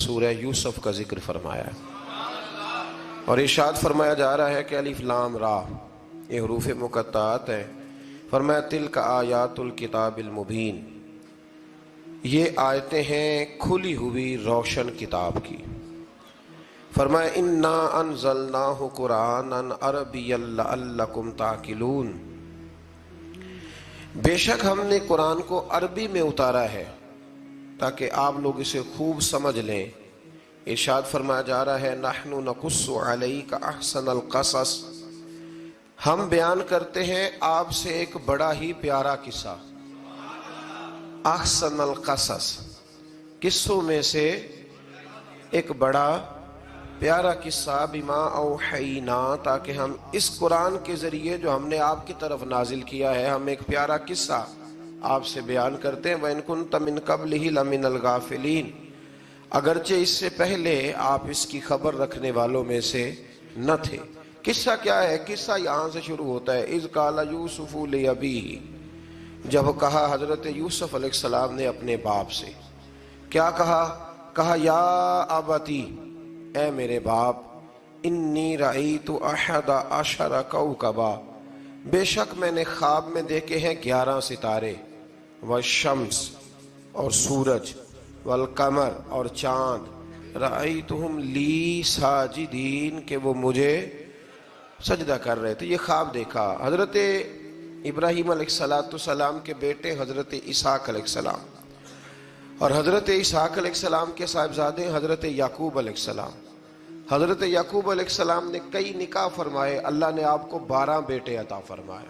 سورہ یوسف کا ذکر فرمایا ہے، اور ارشاد فرمایا جا رہا ہے کہ الف لام را یہ حروف مقطعات ہیں۔ فرمایا تلک آیات الکتاب المبین، یہ آیتیں ہیں کھلی ہوئی روشن کتاب کی۔ فرمایا انا انزلناہ قرآنا عربیا لعلکم تعقلون، بے شک ہم نے قرآن کو عربی میں اتارا ہے تاکہ آپ لوگ اسے خوب سمجھ لیں۔ ارشاد فرمایا جا رہا ہے نحن نقص علیک احسن القصص، ہم بیان کرتے ہیں آپ سے ایک بڑا ہی پیارا قصہ۔ احسن القصص، قصوں میں سے ایک بڑا پیارا قصہ، بما اوحینا، تاکہ ہم اس قرآن کے ذریعے جو ہم نے آپ کی طرف نازل کیا ہے، ہم ایک پیارا قصہ آپ سے بیان کرتے ہیں۔ وَإِن كُنتَ مِن قَبْلِهِ لَمِنَ الْغَافِلِينَ، اگرچہ اس سے پہلے آپ اس کی خبر رکھنے والوں میں سے نہ تھے۔ قصہ کیا ہے؟ قصہ یہاں سے شروع ہوتا ہے، اذ قال یوسف لأبیہ، جب کہا حضرت یوسف علیہ السلام نے اپنے باپ سے، کیا کہا یا ابتی، اے میرے باپ، انی رأیت احد عشر کوکبا، بے شک میں نے خواب میں دیکھے ہیں 11 ستارے، والشمس اور سورج، والقمر اور چاند، رأیتہم لی ساجدین، کہ وہ مجھے سجدہ کر رہے تھے۔ یہ خواب دیکھا حضرت ابراہیم علیہ السلام کے بیٹے حضرت اسحاق علیہ السلام، اور حضرت اسحاق علیہ السلام کے صاحبزادے حضرت یعقوب علیہ السلام۔ حضرت یعقوب علیہ السلام نے کئی نکاح فرمائے، اللہ نے آپ کو 12 بیٹے عطا فرمائے۔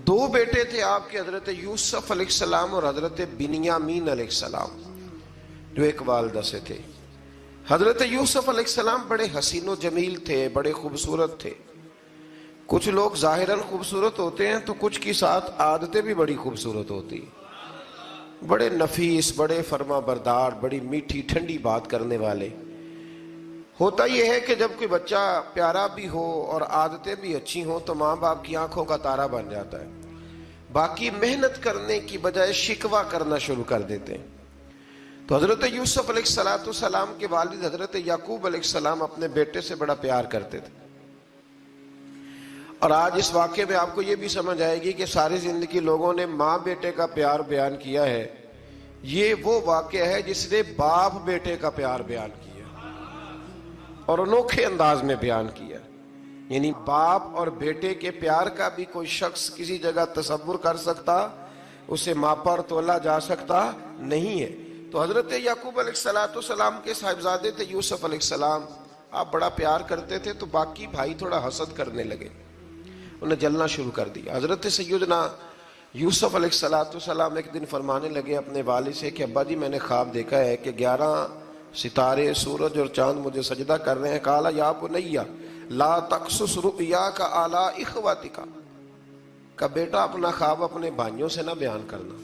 2 بیٹے تھے آپ کے، حضرت یوسف علیہ السلام اور حضرت بنیامین علیہ السلام، جو ایک والدہ سے تھے۔ حضرت یوسف علیہ السلام بڑے حسین و جمیل تھے، بڑے خوبصورت تھے۔ کچھ لوگ ظاہراً خوبصورت ہوتے ہیں تو کچھ کی ساتھ عادتیں بھی بڑی خوبصورت ہوتی ہیں، بڑے نفیس، بڑے فرما بردار، بڑی میٹھی ٹھنڈی بات کرنے والے۔ ہوتا یہ ہے کہ جب کوئی بچہ پیارا بھی ہو اور عادتیں بھی اچھی ہوں تو ماں باپ کی آنکھوں کا تارا بن جاتا ہے، باقی محنت کرنے کی بجائے شکوہ کرنا شروع کر دیتے ہیں۔ تو حضرت یوسف علیہ السلام کے والد حضرت یعقوب علیہ السلام اپنے بیٹے سے بڑا پیار کرتے تھے۔ اور آج اس واقعے میں آپ کو یہ بھی سمجھ آئے گی کہ ساری زندگی لوگوں نے ماں بیٹے کا پیار بیان کیا ہے، یہ وہ واقعہ ہے جس نے باپ بیٹے کا پیار بیان کیا اور انوکھے انداز میں بیان کیا۔ یعنی باپ اور بیٹے کے پیار کا بھی کوئی شخص کسی جگہ تصور کر سکتا، اسے ماپا اور تولا جا سکتا نہیں ہے۔ تو حضرت یعقوب علیہ السلام کے صاحبزادے تھے یوسف علیہ السلام، آپ بڑا پیار کرتے تھے، تو باقی بھائی تھوڑا حسد کرنے لگے، انہیں جلنا شروع کر دیا۔ حضرت سیدنا یوسف علیہ السلام ایک دن فرمانے لگے اپنے والد سے کہ ابا جی میں نے خواب دیکھا ہے کہ 11 ستارے، سورج اور چاند مجھے سجدہ کر رہے ہیں۔ قال یا بنی لا تقصص رؤیاک علی اخوتک، کہ بیٹا اپنا خواب اپنے بھائیوں سے نہ بیان کرنا،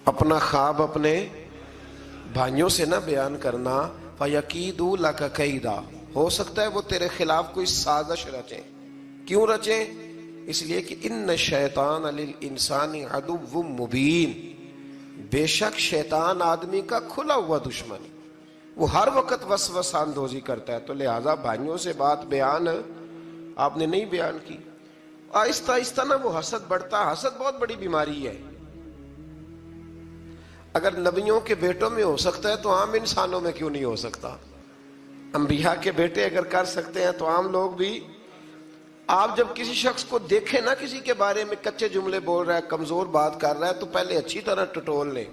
اپنا خواب اپنے بھائیوں سے نہ بیان کرنا، فیکیدوا لک کیدا، ہو سکتا ہے وہ تیرے خلاف کوئی سازش رچیں۔ کیوں رچیں؟ اس لیے کہ ان الشیطان للانسان عدو مبین، بے شک شیطان آدمی کا کھلا ہوا دشمن، وہ ہر وقت وسوسہ اندوزی کرتا ہے، تو لہٰذا بھائیوں سے بات بیان آپ نے نہیں بیان کی۔ آہستہ آہستہ نا وہ حسد بڑھتا، حسد بہت بڑی بیماری ہے۔ اگر نبیوں کے بیٹوں میں ہو سکتا ہے تو عام انسانوں میں کیوں نہیں ہو سکتا؟ انبیاء کے بیٹے اگر کر سکتے ہیں تو عام لوگ بھی۔ آپ جب کسی شخص کو دیکھیں نا کسی کے بارے میں کچے جملے بول رہا ہے، کمزور بات کر رہا ہے، تو پہلے اچھی طرح ٹٹول لیں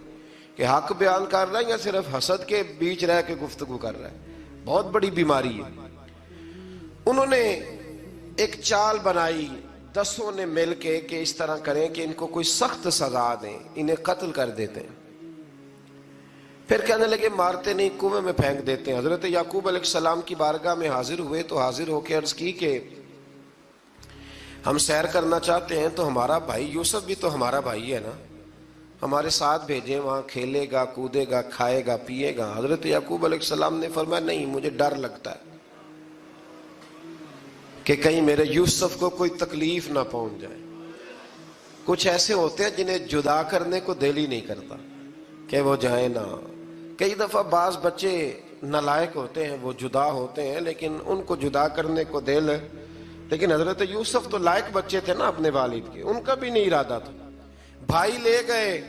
کہ حق بیان کر رہا ہے یا صرف حسد کے بیچ رہ کے گفتگو کر رہا ہے۔ بہت بڑی بیماری ہے۔ انہوں نے ایک چال بنائی 10 نے مل کے کہ اس طرح کریں کہ ان کو کوئی سخت سزا دیں، انہیں قتل کر دیتے ہیں۔ پھر کہنے لگے مارتے نہیں، کنویں میں پھینک دیتے ہیں۔ حضرت یعقوب علیہ السلام کی بارگاہ میں حاضر ہوئے تو حاضر ہو کے عرض کی کہ ہم سیر کرنا چاہتے ہیں، تو ہمارا بھائی یوسف بھی تو ہمارا بھائی ہے نا، ہمارے ساتھ بھیجیں، وہاں کھیلے گا، کودے گا، کھائے گا، پیے گا۔ حضرت یعقوب علیہ السلام نے فرمایا نہیں، مجھے ڈر لگتا ہے کہ کہیں میرے یوسف کو کوئی تکلیف نہ پہنچ جائے۔ کچھ ایسے ہوتے ہیں جنہیں جدا کرنے کو دل ہی نہیں کرتا، کہ وہ جائیں نہ. کئی دفعہ بعض بچے نالائق ہوتے ہیں، وہ جدا ہوتے ہیں، لیکن ان کو جدا کرنے کو دل. لیکن حضرت یوسف تو لائق بچے تھے نا اپنے والد کے، ان کا بھی نہیں ارادہ تھا. بھائی لے گئے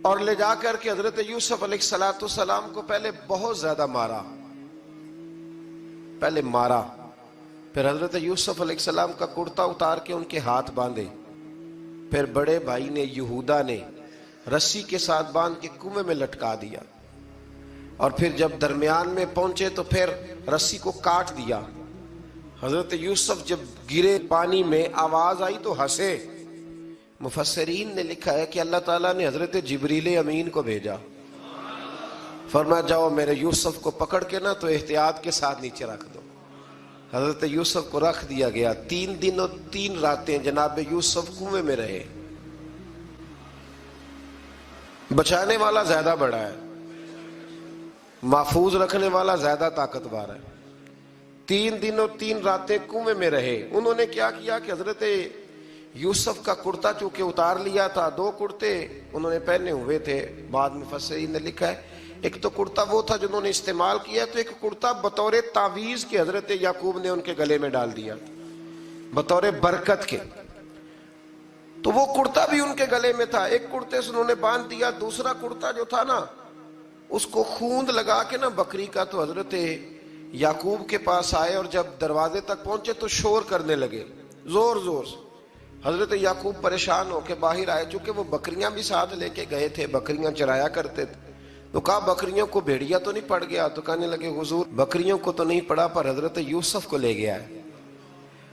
اور لے جا کر کے حضرت یوسف علیہ السلام کو پہلے بہت زیادہ مارا. پھر حضرت یوسف علیہ السلام کا کرتا اتار کے ان کے ہاتھ باندھے. پھر بڑے بھائی نے یہودا نے رسی کے ساتھ باندھ کے کنویں میں لٹکا دیا. اور پھر جب درمیان میں پہنچے تو پھر رسی کو کاٹ دیا. حضرت یوسف جب گرے پانی میں آواز آئی تو ہنسے. مفسرین نے لکھا ہے کہ اللہ تعالیٰ نے حضرت جبریل امین کو بھیجا، فرمایا جاؤ میرے یوسف کو پکڑ کے نا تو احتیاط کے ساتھ نیچے رکھ دو. حضرت یوسف کو رکھ دیا گیا. 3 دن اور 3 راتیں جناب یوسف کنویں میں رہے. بچانے والا زیادہ بڑا ہے، محفوظ رکھنے والا زیادہ طاقتور ہے. 3 دن اور 3 راتیں کنویں میں رہے. انہوں نے کیا کیا کہ حضرت یوسف کا کرتا چونکہ اتار لیا تھا، 2 کرتے انہوں نے پہنے ہوئے تھے. بعد مفسرین نے لکھا ہے ایک تو کرتا وہ تھا جنہوں نے استعمال کیا، تو ایک کرتا بطور تعویذ کے حضرت یعقوب نے ان کے گلے میں ڈال دیا بطور برکت کے. تو وہ کرتا بھی ان کے گلے میں تھا. ایک کرتے سے انہوں نے باندھ دیا. دوسرا کرتا جو تھا نا اس کو خوند لگا کے نا بکری کا، تو حضرت یعقوب کے پاس آئے اور جب دروازے تک پہنچے تو شور کرنے لگے زور زور سے. حضرت یعقوب پریشان ہو کے باہر آئے، چونکہ وہ بکریاں بھی ساتھ لے کے گئے تھے، بکریاں چرایا کرتے تھے. تو کہا بکریوں کو بھیڑیا تو نہیں پڑ گیا؟ تو کہنے لگے حضور بکریوں کو تو نہیں پڑا، پر حضرت یوسف کو لے گیا ہے.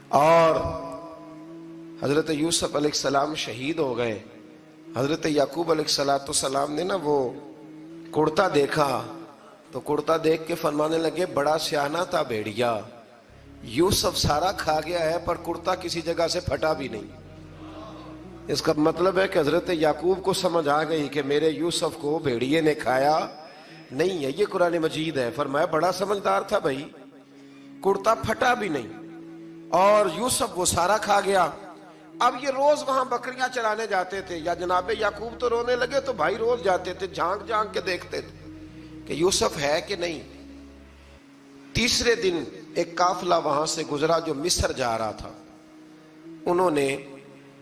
اور حضرت یوسف علیہ السلام شہید ہو گئے. حضرت یعقوب علیہ السلام نے نا وہ کرتا دیکھا تو کرتا دیکھ کے فرمانے لگے بڑا سیانہ تھا بھیڑیا، یوسف سارا کھا گیا ہے پر کرتا کسی جگہ سے پھٹا بھی نہیں. اس کا مطلب ہے کہ حضرت یعقوب کو سمجھ آ گئی کہ میرے یوسف کو بھیڑیے نے کھایا نہیں ہے. یہ قرآن مجید ہے. فرمایا بڑا سمجھدار تھا بھائی، کرتا پھٹا بھی نہیں اور یوسف وہ سارا کھا گیا. اب یہ روز وہاں بکریاں چرانے جاتے تھے. یا جناب یعقوب تو رونے لگے تو بھائی روز جاتے تھے، جھانک جھانک کے دیکھتے تھے کہ یوسف ہے کہ نہیں. تیسرے دن ایک قافلہ وہاں سے گزرا جو مصر جا رہا تھا. انہوں نے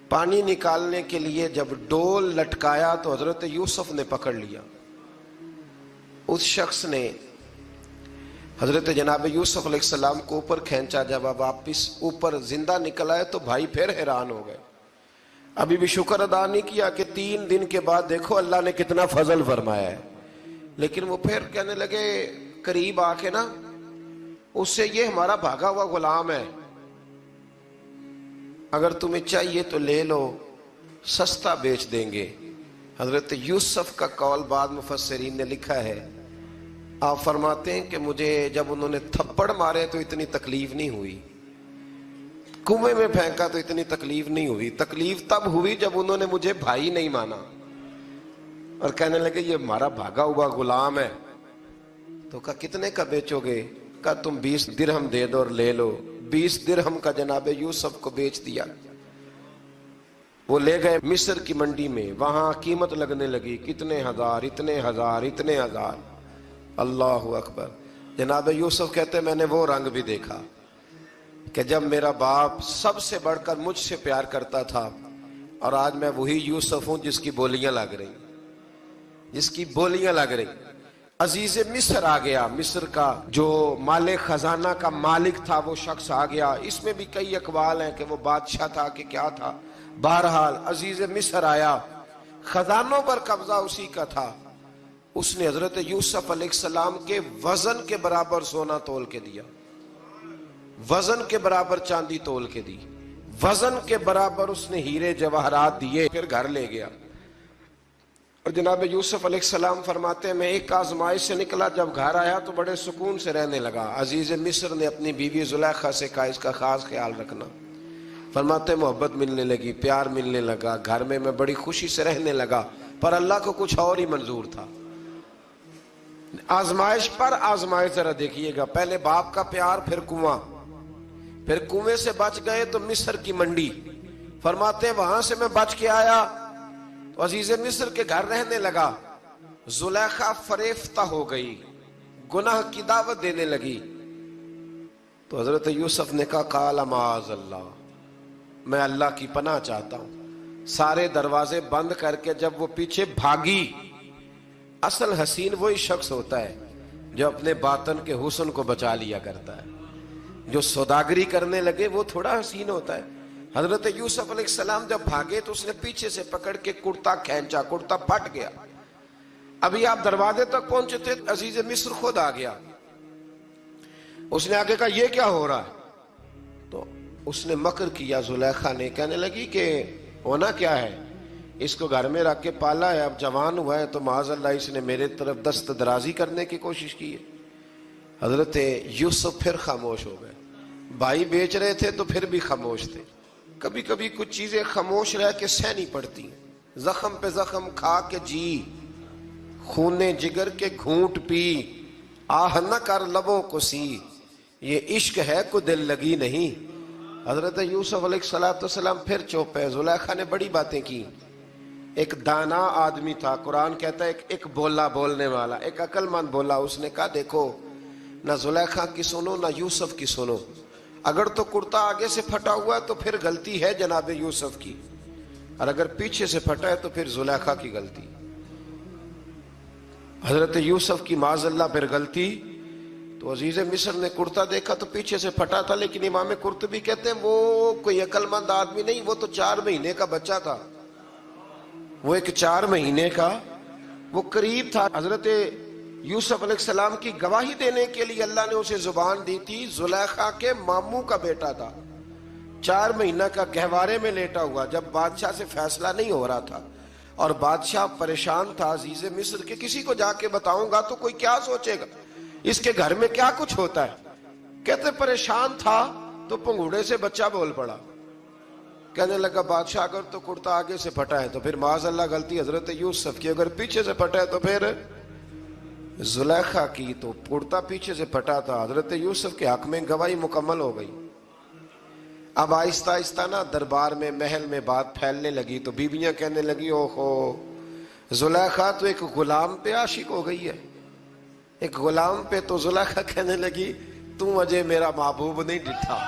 پانی نکالنے کے لیے جب ڈول لٹکایا تو حضرت یوسف نے پکڑ لیا. اس شخص نے حضرت جناب یوسف علیہ السلام کو اوپر کھینچا. جب آپ واپس اوپر زندہ نکل آئے تو بھائی پھر حیران ہو گئے. ابھی بھی شکر ادا نہیں کیا کہ 3 دن کے بعد دیکھو اللہ نے کتنا فضل فرمایا ہے. لیکن وہ پھر کہنے لگے قریب آ کے نا اس سے یہ ہمارا بھاگا ہوا غلام ہے، اگر تمہیں چاہیے تو لے لو، سستا بیچ دیں گے. حضرت یوسف کا قول بعد مفسرین نے لکھا ہے، آپ فرماتے ہیں کہ مجھے جب انہوں نے تھپڑ مارے تو اتنی تکلیف نہیں ہوئی، کنویں میں پھینکا تو اتنی تکلیف نہیں ہوئی. تکلیف تب ہوئی جب انہوں نے مجھے بھائی نہیں مانا اور کہنے لگے یہ ہمارا بھاگا ہوا غلام ہے. تو کہا کتنے کا بیچو گے؟ کہا تم 20 درہم دے دو اور لے لو. 20 درہم کا جناب یوسف کو بیچ دیا. وہ لے گئے مصر کی منڈی میں، وہاں قیمت لگنے لگی، کتنے ہزار، اتنے ہزار، اتنے ہزار. اللہ اکبر. جناب یوسف کہتے میں نے وہ رنگ بھی دیکھا کہ جب میرا باپ سب سے بڑھ کر مجھ سے پیار کرتا تھا اور آج میں وہی یوسف ہوں جس کی بولیاں لگ رہی، جس کی بولیاں لگ رہی. عزیز مصر آ گیا. مصر کا جو مال خزانہ کا مالک تھا وہ شخص آ گیا. اس میں بھی کئی اقوال ہیں کہ وہ بادشاہ تھا کہ کیا تھا. بہرحال عزیز مصر آیا، خزانوں پر قبضہ اسی کا تھا. اس نے حضرت یوسف علیہ السلام کے وزن کے برابر سونا تول کے دیا، وزن کے برابر چاندی تول کے دی، وزن کے برابر اس نے ہیرے جواہرات دیے. پھر گھر لے گیا. اور جناب یوسف علیہ السلام فرماتے ہیں میں ایک آزمائش سے نکلا، جب گھر آیا تو بڑے سکون سے رہنے لگا. عزیز مصر نے اپنی بیوی زلیخا سے کہا اس کا خاص خیال رکھنا. فرماتے ہیں محبت ملنے لگی، پیار ملنے لگا، گھر میں بڑی خوشی سے رہنے لگا. پر اللہ کو کچھ اور ہی منظور تھا. آزمائش پر آزمائش ذرا دیکھیے گا. پہلے باپ کا پیار، پھر کنواں، پھر کنویں سے بچ گئے تو مصر کی منڈی. فرماتے ہیں وہاں سے میں بچ کے آیا تو عزیز مصر کے گھر رہنے لگا. زلیخا فریفتہ ہو گئی، گناہ کی دعوت دینے لگی، تو حضرت یوسف نے کہا قال معاذ اللہ، میں اللہ کی پناہ چاہتا ہوں۔ سارے دروازے بند کر کے جب وہ پیچھے بھاگی، اصل حسین وہی شخص ہوتا ہے جو اپنے باطن کے حسن کو بچا لیا کرتا ہے۔ جو سوداگری کرنے لگے وہ تھوڑا حسین ہوتا ہے۔ حضرت یوسف علیہ السلام جب بھاگے تو اس نے پیچھے سے پکڑ کے کرتا کھینچا، کرتا پھٹ گیا۔ ابھی آپ دروازے تک پہنچے تھے، عزیز مصر خود آ گیا۔ اس نے آگے کہا یہ کیا ہو رہا ہے؟ تو اس نے مکر کیا، زلیخا نے، کہنے لگی کہ ہونا کیا ہے، اس کو گھر میں رکھ کے پالا ہے، اب جوان ہوا ہے تو معاذ اللہ اس نے میرے طرف دست درازی کرنے کی کوشش کی ہے۔ حضرت یوسف پھر خاموش ہو گئے۔ بھائی بیچ رہے تھے تو پھر بھی خاموش تھے۔ کبھی کبھی کچھ چیزیں خاموش رہ کے سہنی پڑتی ہیں۔ زخم پہ زخم کھا کے جی، خون جگر کے گھونٹ پی، آہ نہ کر لبوں کو سی، یہ عشق ہے کو دل لگی نہیں۔ حضرت یوسف علیہ السلام پھر چپ ہے۔ زلیخا نے بڑی باتیں کی۔ ایک دانا آدمی تھا، قرآن کہتا ہے ایک بولا بولنے والا، ایک عقل مند بولا۔ اس نے کہا دیکھو، نہ زلیخا کی سنو نہ یوسف کی سنو، اگر تو کرتا آگے سے پھٹا ہوا ہے تو پھر غلطی ہے جناب یوسف کی، اور اگر پیچھے سے پھٹا ہے تو پھر زلیخا کی غلطی۔ حضرت یوسف کی معاذ اللہ پھر غلطی۔ تو عزیز مصر نے کرتا دیکھا تو پیچھے سے پھٹا تھا، لیکن امام قرطبی کہتے ہیں وہ کوئی عقل مند آدمی نہیں، وہ تو 4 مہینے کا بچہ تھا، وہ ایک 4 مہینے کا وہ قریب تھا۔ حضرت یوسف علیہ السلام کی گواہی دینے کے لیے اللہ نے اسے زبان دی تھی۔ زلیخا کے ماموں کا بیٹا تھا، 4 مہینہ کا گہوارے میں لیٹا ہوا، جب بادشاہ سے فیصلہ نہیں ہو رہا تھا اور بادشاہ پریشان تھا عزیز مصر کے کسی کو جا کے بتاؤں گا تو کوئی کیا سوچے گا، اس کے گھر میں کیا کچھ ہوتا ہے۔ کہتے پریشان تھا تو پنگوڑے سے بچہ بول پڑا، کہنے لگا بادشاہ اگر تو کرتا آگے سے پھٹا ہے تو پھر معاذ اللہ غلطی حضرت یوسف کی، اگر پیچھے سے پھٹا ہے تو پھر زلیخا کی۔ تو کرتا پیچھے سے پھٹا تھا، حضرت یوسف کے حق میں گواہی مکمل ہو گئی۔ اب آہستہ آہستہ نا دربار میں محل میں بات پھیلنے لگی، تو بیویاں کہنے لگی اوہو زلیخا تو ایک غلام پہ عاشق ہو گئی ہے، ایک غلام پہ۔ تو زلیخا کہنے لگی تم اجے میرا محبوب نہیں ڈٹھا۔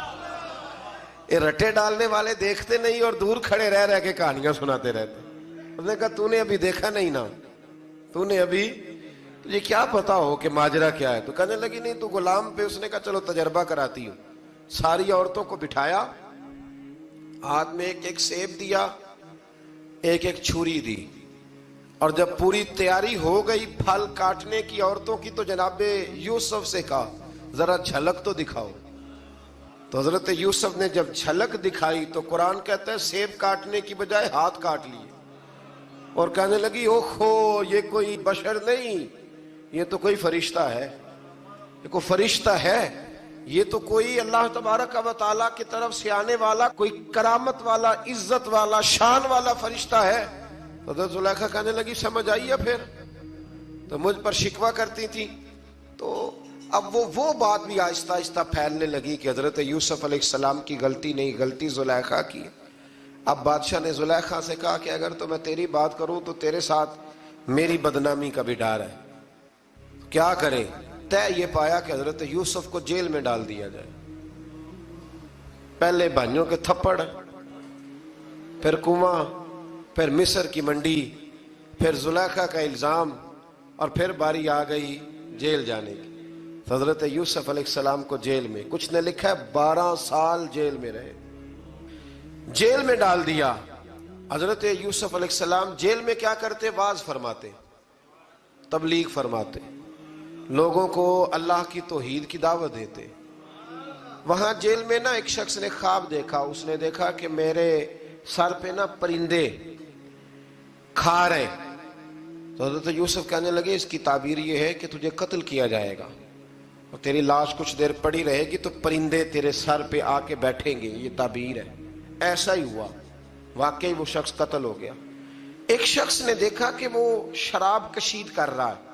یہ رٹے ڈالنے والے دیکھتے نہیں اور دور کھڑے رہ رہ کے کہانیاں سناتے رہتے۔ اس نے کہا تو نے ابھی دیکھا نہیں نا، تو نے ابھی، تجھے کیا پتا ہو کہ ماجرا کیا ہے؟ تو کہنے لگی نہیں تو غلام پہ۔ اس نے کہا چلو تجربہ کراتی ہوں۔ ساری عورتوں کو بٹھایا، ہاتھ میں ایک ایک سیب دیا، ایک ایک چھری دی، اور جب پوری تیاری ہو گئی پھل کاٹنے کی عورتوں کی، تو جناب یوسف سے کہا ذرا جھلک تو دکھاؤ۔ تو حضرت یوسف نے جب جھلک دکھائی تو قرآن کہتا ہے سیب کاٹنے کی بجائے ہاتھ کاٹ لیے، اور کہنے لگی اوہو یہ کوئی بشر نہیں، یہ تو کوئی فرشتہ ہے، یہ کوئی فرشتہ ہے، یہ تو کوئی اللہ تبارک و تعالیٰ کی طرف سے آنے والا کوئی کرامت والا، عزت والا، شان والا فرشتہ ہے۔ حضرت زلیخا کہنے لگی سمجھ آئی ہے پھر، تو مجھ پر شکوہ کرتی تھی۔ تو اب وہ بات بھی آہستہ آہستہ پھیلنے لگی کہ حضرت یوسف علیہ السلام کی غلطی نہیں، غلطی زلیخا کی۔ اب بادشاہ نے زلیخا سے کہا کہ اگر تو میں تیری بات کروں تو تیرے ساتھ میری بدنامی کا بھی ڈر ہے، کیا کرے؟ طے یہ پایا کہ حضرت یوسف کو جیل میں ڈال دیا جائے۔ پہلے بھائیوں کے تھپڑ، پھر کنواں، پھر مصر کی منڈی، پھر زلیخا کا الزام، اور پھر باری آ گئی جیل جانے کی۔ حضرت یوسف علیہ السلام کو جیل میں، کچھ نے لکھا ہے 12 سال جیل میں رہے، جیل میں ڈال دیا۔ حضرت یوسف علیہ السلام جیل میں کیا کرتے؟ واعظ فرماتے، تبلیغ فرماتے، لوگوں کو اللہ کی توحید کی دعوت دیتے۔ وہاں جیل میں نا ایک شخص نے خواب دیکھا، اس نے دیکھا کہ میرے سر پہ نا پرندے کھا رہے۔ تو حضرت یوسف کہنے لگے اس کی تعبیر یہ ہے کہ تجھے قتل کیا جائے گا، اور تیری لاش کچھ دیر پڑی رہے گی تو پرندے تیرے سر پہ آ کے بیٹھیں گے، یہ تعبیر ہے۔ ایسا ہی ہوا، واقعی وہ شخص قتل ہو گیا۔ ایک شخص نے دیکھا کہ وہ شراب کشید کر رہا ہے،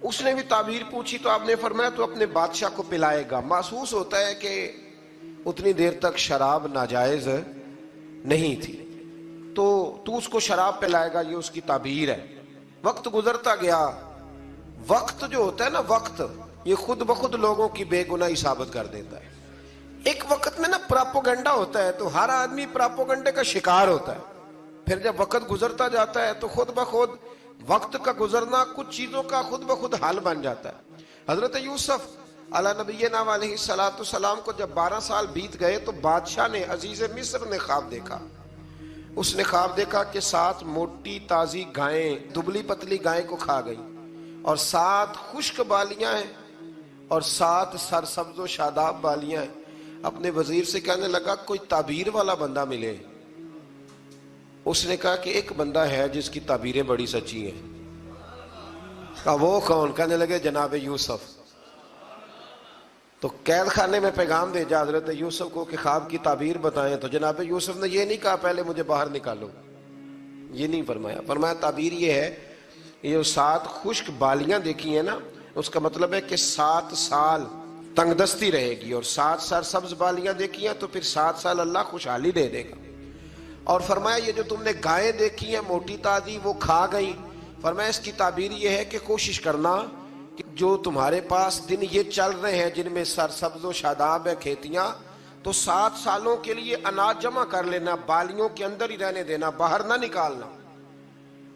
اس نے بھی تعبیر پوچھی تو آپ نے فرمایا تو اپنے بادشاہ کو پلائے گا۔ محسوس ہوتا ہے کہ اتنی دیر تک شراب ناجائز نہیں تھی، تو اس کو شراب پلائے گا، یہ اس کی تعبیر ہے۔ وقت گزرتا گیا. وقت جو ہوتا ہے نا، وقت یہ خود بخود لوگوں کی بے گناہی ثابت کر دیتا ہے. ایک وقت میں نا پراپوگنڈا ہوتا ہے تو ہر آدمی پراپوگنڈے کا شکار ہوتا ہے. پھر جب وقت گزرتا جاتا ہے تو خود بخود وقت کا گزرنا کچھ چیزوں کا خود بخود حل بن جاتا ہے. حضرت یوسف علی نبینا علیہ الصلوۃ والسلام کو جب 12 سال بیت گئے تو بادشاہ نے، عزیز مصر نے خواب دیکھا. اس نے خواب دیکھا کہ 7 موٹی تازی گائیں دبلی پتلی گائیں کو کھا گئی، اور 7 خشک بالیاں ہیں اور 7 سرسبز و شاداب بالیاں ہیں. اپنے وزیر سے کہنے لگا کوئی تعبیر والا بندہ ملے. اس نے کہا کہ ایک بندہ ہے جس کی تعبیریں بڑی سچی ہیں. کہا وہ کون؟ کہنے لگے جناب یوسف. تو قید خانے میں پیغام بھیجا حضرت یوسف کو کہ خواب کی تعبیر بتائیں. تو جناب یوسف نے یہ نہیں کہا پہلے مجھے باہر نکالو، یہ نہیں فرمایا. فرمایا تعبیر یہ ہے، یہ 7 خشک بالیاں دیکھی ہیں نا، اس کا مطلب ہے کہ 7 سال تنگ دستی رہے گی، اور 7 سرسبز بالیاں دیکھی ہیں تو پھر 7 سال اللہ خوشحالی دے دے گا. اور فرمایا یہ جو تم نے گائیں دیکھی ہیں موٹی تازی وہ کھا گئی، فرمایا اس کی تعبیر یہ ہے کہ کوشش کرنا کہ جو تمہارے پاس دن یہ چل رہے ہیں جن میں سرسبز و شاداب ہے کھیتیاں، تو 7 سالوں کے لیے اناج جمع کر لینا، بالیوں کے اندر ہی رہنے دینا، باہر نہ نکالنا.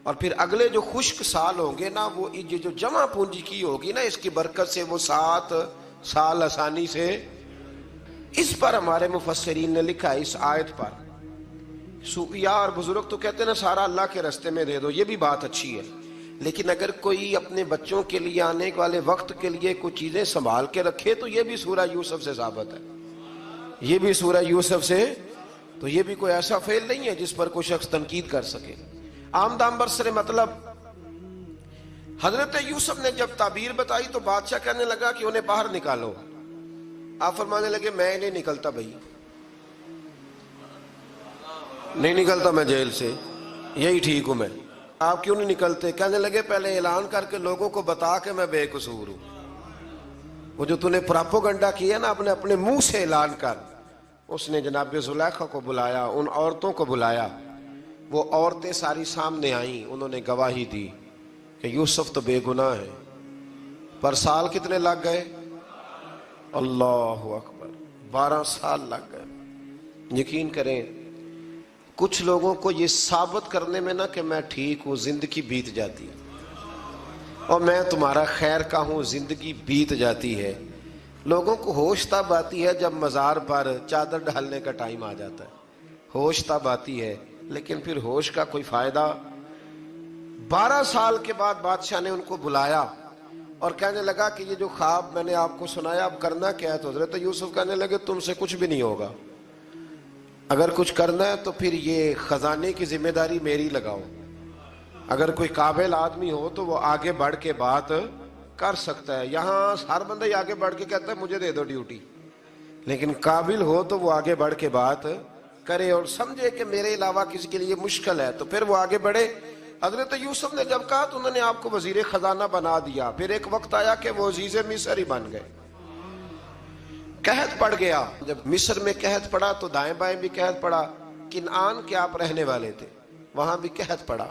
اور پھر اگلے جو خشک سال ہوں گے نا، وہ یہ جو جمع پونجی کی ہوگی نا، اس کی برکت سے وہ 7 سال آسانی سے. اس پر ہمارے مفسرین نے لکھا ہے، اس آیت پر صوفیاء اور بزرگ تو کہتے ہیں نا سارا اللہ کے راستے میں دے دو، یہ بھی بات اچھی ہے، لیکن اگر کوئی اپنے بچوں کے لیے آنے والے وقت کے لیے کچھ چیزیں سنبھال کے رکھے تو یہ بھی سورہ یوسف سے ثابت ہے. یہ بھی سورہ یوسف سے، تو یہ بھی کوئی ایسا فعل نہیں ہے جس پر کوئی شخص تنقید کر سکے. آمدام برسر مطلب حضرت یوسف نے جب تعبیر بتائی تو بادشاہ کہنے لگا کہ انہیں باہر نکالو. آپ فرمانے لگے میں نہیں نکلتا بھائی، نہیں نکلتا میں جیل سے، یہی ٹھیک ہوں میں. آپ کیوں نہیں نکلتے؟ کہنے لگے پہلے اعلان کر کے لوگوں کو بتا کہ میں بے قصور ہوں. وہ جو تُو نے پراپوگنڈا کیا نا اپنے منہ سے اعلان کر. اس نے جناب زلیخا کو بلایا، ان عورتوں کو بلایا، وہ عورتیں ساری سامنے آئیں، انہوں نے گواہی دی کہ یوسف تو بے گناہ ہے. پر سال کتنے لگ گئے؟ اللہ اکبر، 12 سال لگ گئے. یقین کریں کچھ لوگوں کو یہ ثابت کرنے میں نا کہ میں ٹھیک ہوں زندگی بیت جاتی ہے، اور میں تمہارا خیر کا ہوں زندگی بیت جاتی ہے. لوگوں کو ہوش تب آتی ہے جب مزار پر چادر ڈالنے کا ٹائم آ جاتا ہے، ہوش تب آتی ہے، لیکن پھر ہوش کا کوئی فائدہ. 12 سال کے بعد بادشاہ نے ان کو بلایا اور کہنے لگا کہ یہ جو خواب میں نے آپ کو سنایا اب کرنا کیا ہے؟ تو حضرت یوسف کہنے لگے تم سے کچھ بھی نہیں ہوگا، اگر کچھ کرنا ہے تو پھر یہ خزانے کی ذمہ داری میری لگاؤ. اگر کوئی قابل آدمی ہو تو وہ آگے بڑھ کے بات کر سکتا ہے. یہاں ہر بندہ ہی آگے بڑھ کے کہتا ہے مجھے دے دو ڈیوٹی، لیکن قابل ہو تو وہ آگے بڑھ کے بات کرے اور سمجھے کہ میرے علاوہ کسی کے لیے مشکل ہے تو پھر وہ آگے بڑھے. حضرت یوسف نے جب کہا تو انہوں نے آپ کو وزیر خزانہ بنا دیا. پھر ایک وقت آیا کہ وہ عزیز مصر ہی بن گئے. قحط پڑ گیا، جب مصر میں قحط پڑا تو دائیں بائیں بھی قحط پڑا. کنعان کے آپ رہنے والے تھے، وہاں بھی قحط پڑا.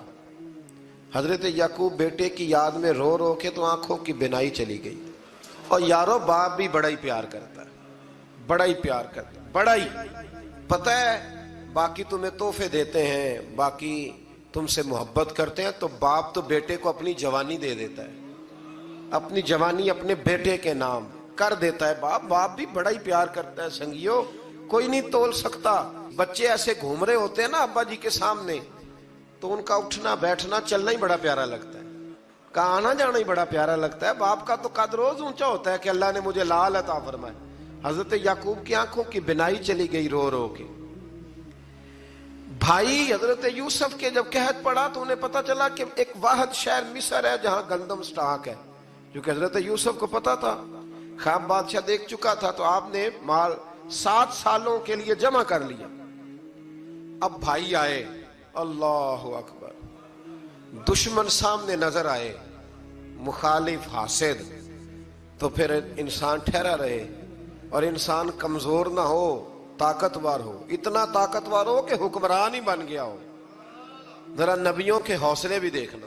حضرت یعقوب بیٹے کی یاد میں رو رو کے تو آنکھوں کی بینائی چلی گئی. اور یارو باپ بھی بڑا ہی پیار کرتا ہے، بڑا ہی پیار کرتا ہے، بڑا ہی. پتہ ہے باقی تمہیں تحفے دیتے ہیں، باقی تم سے محبت کرتے ہیں، تو باپ تو بیٹے کو اپنی جوانی دے دیتا ہے، اپنی جوانی اپنے بیٹے کے نام کر دیتا ہے. باپ بھی بڑا ہی پیار کرتا ہے. سنگیو کوئی نہیں تول سکتا. بچے ایسے گھوم رہے ہوتے ہیں نا ابا جی کے سامنے تو ان کا اٹھنا بیٹھنا چلنا ہی بڑا پیارا لگتا ہے، کا آنا جانا ہی بڑا پیارا لگتا ہے. باپ کا تو قد روز اونچا ہوتا ہے کہ اللہ نے مجھے لال عطا فرمائے. حضرت یعقوب کی آنکھوں کی بینائی چلی گئی رو رو کے. بھائی حضرت یوسف کے جب قحط پڑا تو انہیں پتا چلا کہ ایک واحد شہر مصر ہے جہاں گندم سٹاک ہے، جو کہ حضرت یوسف کو پتا تھا. خواب بادشاہ دیکھ چکا تھا تو آپ نے مال 7 سالوں کے لیے جمع کر لیا. اب بھائی آئے، اللہ اکبر، دشمن سامنے نظر آئے، مخالف حاسد، تو پھر انسان ٹھہرا رہے اور انسان کمزور نہ ہو، طاقتور ہو. اتنا طاقتور ہو کہ حکمران ہی بن گیا ہو. ذرا نبیوں کے حوصلے بھی دیکھنا.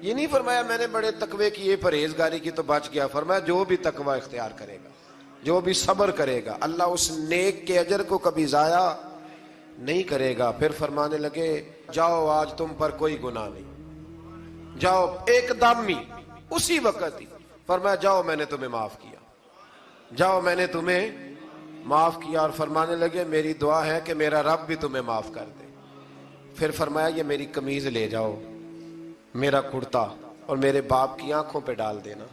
یہ نہیں فرمایا میں نے بڑے تقوی کی پرہیزگاری کی تو بچ گیا، فرمایا جو بھی تقوی اختیار کرے گا، جو بھی صبر کرے گا، اللہ اس نیک کے اجر کو کبھی ضائع نہیں کرے گا۔ پھر فرمانے لگے جاؤ آج تم پر کوئی گناہ نہیں، جاؤ ایک دم ہی اسی وقت ہی فرمایا جاؤ میں نے تمہیں معاف کیا، جاؤ میں نے تمہیں معاف کیا۔ اور فرمانے لگے میری دعا ہے کہ میرا رب بھی تمہیں معاف کر دے۔ پھر فرمایا یہ میری قمیض لے جاؤ، میرا کرتا، اور میرے باپ کی آنکھوں پہ ڈال دینا،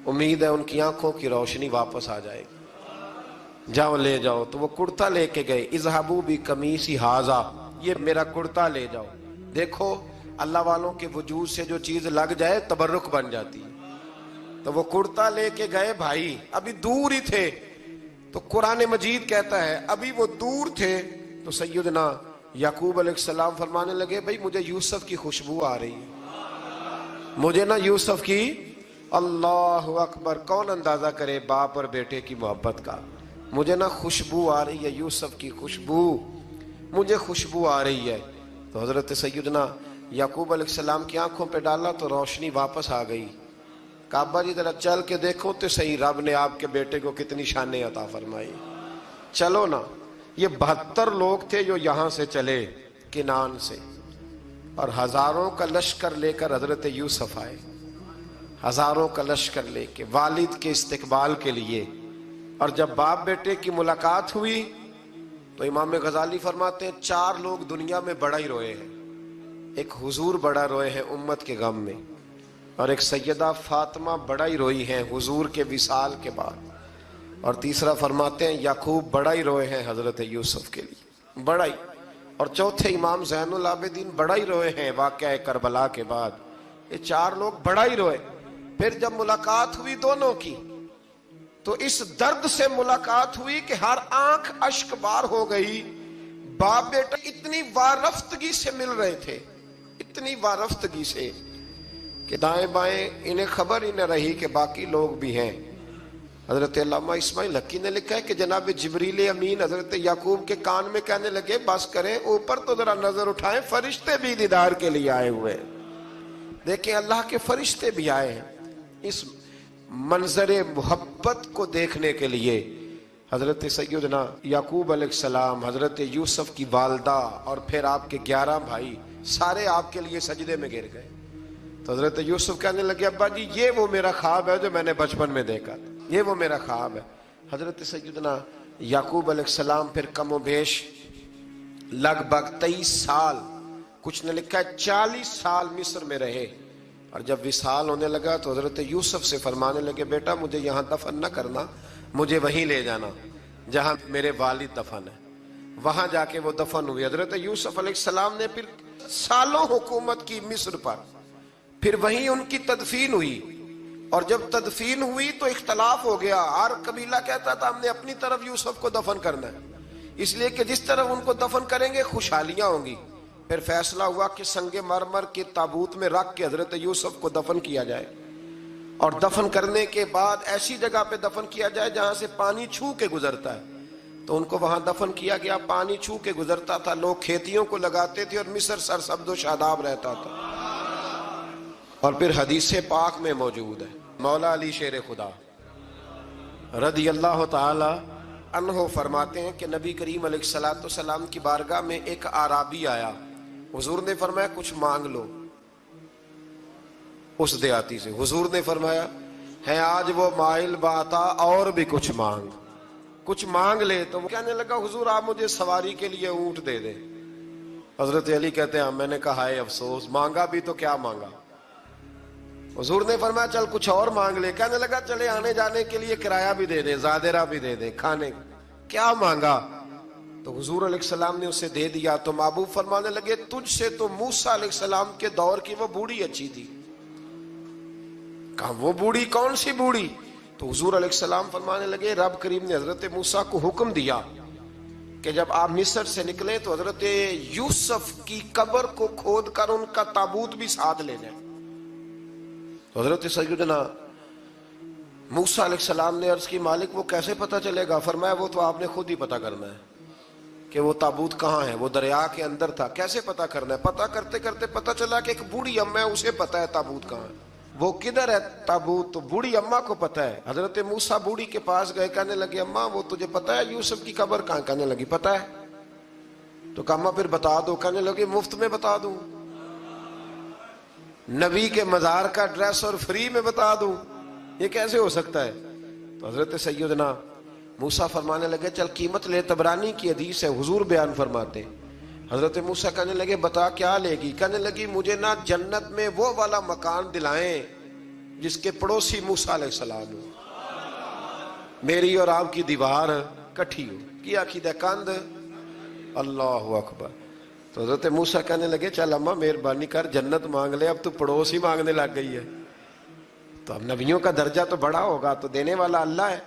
امید ہے ان کی آنکھوں کی روشنی واپس آ جائے گی، جاؤ لے جاؤ۔ تو وہ کرتا لے کے گئے، اذهبوا بقمیصی ھذا، یہ میرا کرتا لے جاؤ۔ دیکھو اللہ والوں کے وجود سے جو چیز لگ جائے تبرک بن جاتی ہے۔ تو وہ کرتا لے کے گئے، بھائی ابھی دور ہی تھے، تو قرآن مجید کہتا ہے ابھی وہ دور تھے تو سیدنا یعقوب علیہ السلام فرمانے لگے بھائی مجھے یوسف کی خوشبو آ رہی ہے، مجھے نا یوسف کی، اللہ اکبر، کون اندازہ کرے باپ اور بیٹے کی محبت کا، مجھے نا خوشبو آ رہی ہے، یوسف کی خوشبو، مجھے خوشبو آ رہی ہے۔ تو حضرت سیدنا یعقوب علیہ السلام کی آنکھوں پہ ڈالا تو روشنی واپس آ گئی۔ کعبہ جی ذرا چل کے دیکھو تو صحیح رب نے آپ کے بیٹے کو کتنی شانیں عطا فرمائی۔ چلو نا، یہ 72 لوگ تھے جو یہاں سے چلے کنان سے، اور ہزاروں کا لشکر لے کر حضرت یوسف آئے، ہزاروں کا لشکر لے کے والد کے استقبال کے لیے۔ اور جب باپ بیٹے کی ملاقات ہوئی تو امام غزالی فرماتے ہیں 4 لوگ دنیا میں بڑا ہی روئے ہیں، ایک حضور بڑا روئے ہیں امت کے غم میں، اور ایک سیدہ فاطمہ بڑا ہی روئی ہیں حضور کے وصال کے بعد، اور تیسرا فرماتے ہیں یعقوب بڑا ہی روئے ہیں حضرت یوسف کے لیے، بڑا ہی، اور چوتھے امام زین العابدین بڑا ہی روئے ہیں واقعہ کربلا کے بعد۔ یہ 4 لوگ بڑا ہی روئے۔ پھر جب ملاقات ہوئی دونوں کی تو اس درد سے ملاقات ہوئی کہ ہر آنکھ اشک بار ہو گئی، باپ بیٹا اتنی وارفتگی سے مل رہے تھے، اتنی وارفتگی سے کہ دائیں بائیں انہیں خبر ہی نہ رہی کہ باقی لوگ بھی ہیں۔ حضرت علامہ اسماعیل حقی نے لکھا ہے کہ جناب جبریل امین حضرت یعقوب کے کان میں کہنے لگے بس کریں، اوپر تو ذرا نظر اٹھائیں، فرشتے بھی دیدار کے لیے آئے ہوئے ہیں۔ دیکھیں اللہ کے فرشتے بھی آئے ہیں اس منظر محبت کو دیکھنے کے لیے۔ حضرت سیدنا یعقوب علیہ السلام، حضرت یوسف کی والدہ، اور پھر آپ کے 11 بھائی سارے آپ کے لیے سجدے میں گر گئے۔ تو حضرت یوسف کہنے لگے ابا جی یہ وہ میرا خواب ہے جو میں نے بچپن میں دیکھا تھا، یہ وہ میرا خواب ہے۔ حضرت سیدنا یعقوب علیہ السلام پھر کم و بیش لگ بھگ 23 سال، کچھ نے لکھا ہے 40 سال مصر میں رہے، اور جب وصال ہونے لگا تو حضرت یوسف سے فرمانے لگے بیٹا مجھے یہاں دفن نہ کرنا، مجھے وہیں لے جانا جہاں میرے والد دفن ہے۔ وہاں جا کے وہ دفن ہوئے۔ حضرت یوسف علیہ السلام نے پھر سالوں حکومت کی مصر پر، پھر وہیں ان کی تدفین ہوئی، اور جب تدفین ہوئی تو اختلاف ہو گیا، ہر قبیلہ کہتا تھا ہم نے اپنی طرف یوسف کو دفن کرنا ہے، اس لیے کہ جس طرف ان کو دفن کریں گے خوشحالیاں ہوں گی۔ پھر فیصلہ ہوا کہ سنگ مرمر کے تابوت میں رکھ کے حضرت یوسف کو دفن کیا جائے، اور دفن کرنے کے بعد ایسی جگہ پہ دفن کیا جائے جہاں سے پانی چھو کے گزرتا ہے۔ تو ان کو وہاں دفن کیا گیا، پانی چھو کے گزرتا تھا، لوگ کھیتیوں کو لگاتے تھے، اور مصر سرسبز و شاداب رہتا تھا۔ اور پھر حدیث پاک میں موجود ہے، مولا علی شیر خدا رضی اللہ تعالی عنہ فرماتے ہیں کہ نبی کریم علیہ الصلوۃ والسلام کی بارگاہ میں ایک اعرابی آیا، حضور نے فرمایا کچھ مانگ لو اس دیہاتی سے۔ حضور نے فرمایا ہے آج وہ مائل باتا، اور بھی کچھ مانگ لے۔ تو وہ کہنے لگا حضور آپ مجھے سواری کے لیے اونٹ دے دیں۔ حضرت علی کہتے ہیں میں نے کہا ہے افسوس، مانگا بھی تو کیا مانگا۔ حضور نے فرمایا چل کچھ اور مانگ لے۔ کہنے لگا چلے آنے جانے کے لیے کرایہ بھی دے دے، زادرہ بھی دے دے، کھانے کیا مانگا؟ تو حضور علیہ السلام نے اسے دے دیا۔ تو محبوب فرمانے لگے تجھ سے تو موسیٰ علیہ السلام کے دور کی وہ بوڑھی اچھی تھی۔ کہا وہ بوڑھی کون سی بوڑھی؟ تو حضور علیہ السلام فرمانے لگے رب کریم نے حضرت موسیٰ کو حکم دیا کہ جب آپ مصر سے نکلیں تو حضرت یوسف کی قبر کو کھود کر ان کا تابوت بھی ساتھ لے جائیں۔ تو حضرت سیدنا موسیٰ علیہ السلام نے عرض کی مالک وہ کیسے پتہ چلے گا؟ فرمایا وہ تو آپ نے خود ہی پتہ کرنا ہے، کہ وہ تابوت کہاں ہے، وہ دریا کے اندر تھا، کیسے پتہ کرنا ہے؟ پتہ کرتے کرتے پتہ چلا کہ ایک بوڑھی اماں ہے، اسے پتہ ہے تابوت کہاں ہے، وہ کدھر ہے تابوت، تو بوڑھی اماں کو پتہ ہے۔ حضرت موسیٰ بوڑھی کے پاس گئے، کہنے لگے اماں وہ تجھے پتہ ہے یوسف کی قبر کہاں؟ کہنے لگی پتہ ہے۔ تو کہا اماں پھر بتا دو، کہنے لگے مفت میں بتا دوں، نبی کے مزار کا ایڈریس اور فری میں بتا دوں، یہ کیسے ہو سکتا ہے؟ تو حضرت سیدنا موسیٰ فرمانے لگے چل قیمت لے، طبرانی کی حدیث ہے، حضور بیان فرماتے۔ حضرت موسیٰ کہنے لگے بتا کیا لے گی؟ کہنے لگی مجھے نہ جنت میں وہ والا مکان دلائیں جس کے پڑوسی موسیٰ علیہ السلام ہو، میری اور آپ کی دیوار کٹھی ہو، کیا عقیدہ کند، اللہ اکبر۔ تو حضرت موسیٰ کہنے لگے چل اماں مہربانی کر جنت مانگ لے، اب تو پڑوس ہی مانگنے لگ گئی ہے، تو اب نبیوں کا درجہ تو بڑا ہوگا، تو دینے والا اللہ ہے،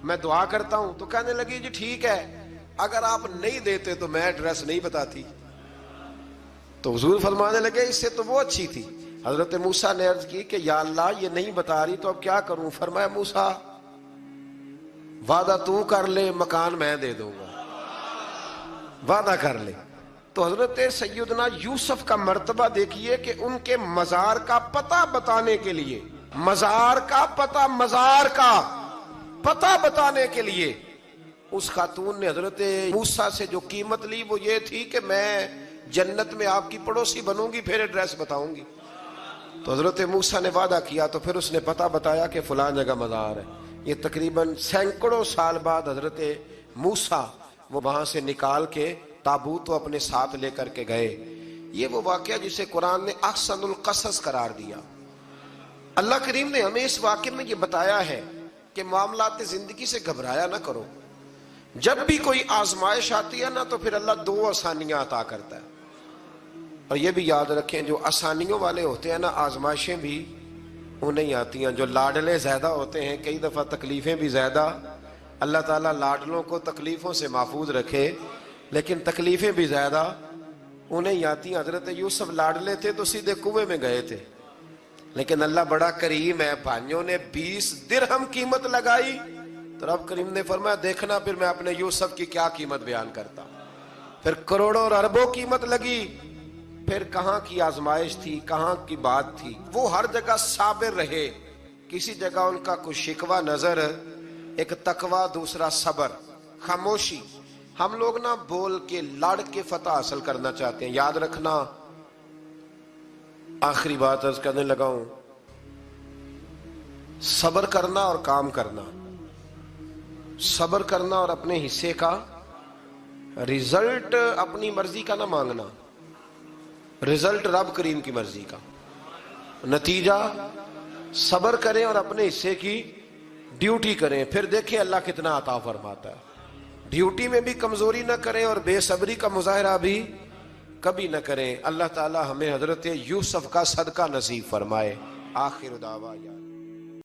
میں دعا کرتا ہوں۔ تو کہنے لگی جی ٹھیک ہے، اگر آپ نہیں دیتے تو میں ایڈریس نہیں بتاتی۔ تو حضور فرمانے لگے اس سے تو وہ اچھی تھی۔ حضرت موسیٰ نے عرض کی کہ یا اللہ یہ نہیں بتا رہی تو اب کیا کروں؟ فرمایا موسیٰ وعدہ تو کر لے، مکان میں دے دوں گا، وعدہ کر لے۔ تو حضرت سیدنا یوسف کا مرتبہ دیکھیے کہ ان کے مزار کا پتہ بتانے کے لیے، مزار کا پتہ، مزار کا پتہ بتانے کے لیے اس خاتون نے حضرت موسیٰ سے جو قیمت لی وہ یہ تھی کہ میں جنت میں آپ کی پڑوسی بنوں گی، پھر ایڈریس بتاؤں گی۔ تو حضرت موسیٰ نے وعدہ کیا، تو پھر اس نے پتہ بتایا کہ فلاں جگہ مزار ہے۔ یہ تقریباً سینکڑوں سال بعد حضرت موسیٰ وہ وہاں سے نکال کے تابوت کو اپنے ساتھ لے کر کے گئے۔ یہ وہ واقعہ جسے قرآن نے احسن القصص قرار دیا۔ اللہ کریم نے ہمیں اس واقعے میں یہ بتایا ہے کہ معاملات زندگی سے گھبرایا نہ کرو، جب بھی کوئی آزمائش آتی ہے نا تو پھر اللہ دو آسانیاں عطا کرتا ہے، اور یہ بھی یاد رکھیں جو آسانیوں والے ہوتے ہیں نا آزمائشیں بھی انہیں آتی ہیں، جو لاڈلے زیادہ ہوتے ہیں کئی دفعہ تکلیفیں بھی زیادہ۔ اللہ تعالیٰ لاڈلوں کو تکلیفوں سے محفوظ رکھے، لیکن تکلیفیں بھی زیادہ انہیں آتی ہیں۔ حضرت یوسف لاڈلے تھے تو سیدھے کنویں میں گئے تھے، لیکن اللہ بڑا کریم ہے، بھائیوں نے 20 درہم قیمت لگائی تو رب کریم نے فرمایا دیکھنا پھر میں اپنے یوسف کی کیا قیمت بیان کرتا۔ پھر کروڑوں اور اربوں قیمت لگی، پھر کہاں کی آزمائش تھی، کہاں کی بات تھی، وہ ہر جگہ صابر رہے، کسی جگہ ان کا کوئی شکوہ نظر، ایک تقوی، دوسرا صبر، خاموشی۔ ہم لوگ نہ بول کے لڑ کے فتح حاصل کرنا چاہتے ہیں، یاد رکھنا۔ آخری بات عرض کرنے لگا ہوں، صبر کرنا اور کام کرنا، صبر کرنا اور اپنے حصے کا رزلٹ اپنی مرضی کا نہ مانگنا، رزلٹ رب کریم کی مرضی کا، نتیجہ صبر کریں اور اپنے حصے کی ڈیوٹی کریں، پھر دیکھیں اللہ کتنا عطا فرماتا ہے۔ ڈیوٹی میں بھی کمزوری نہ کریں اور بے صبری کا مظاہرہ بھی کبھی نہ کریں۔ اللہ تعالی ہمیں حضرت یوسف کا صدقہ نصیب فرمائے۔ آخر دعوانا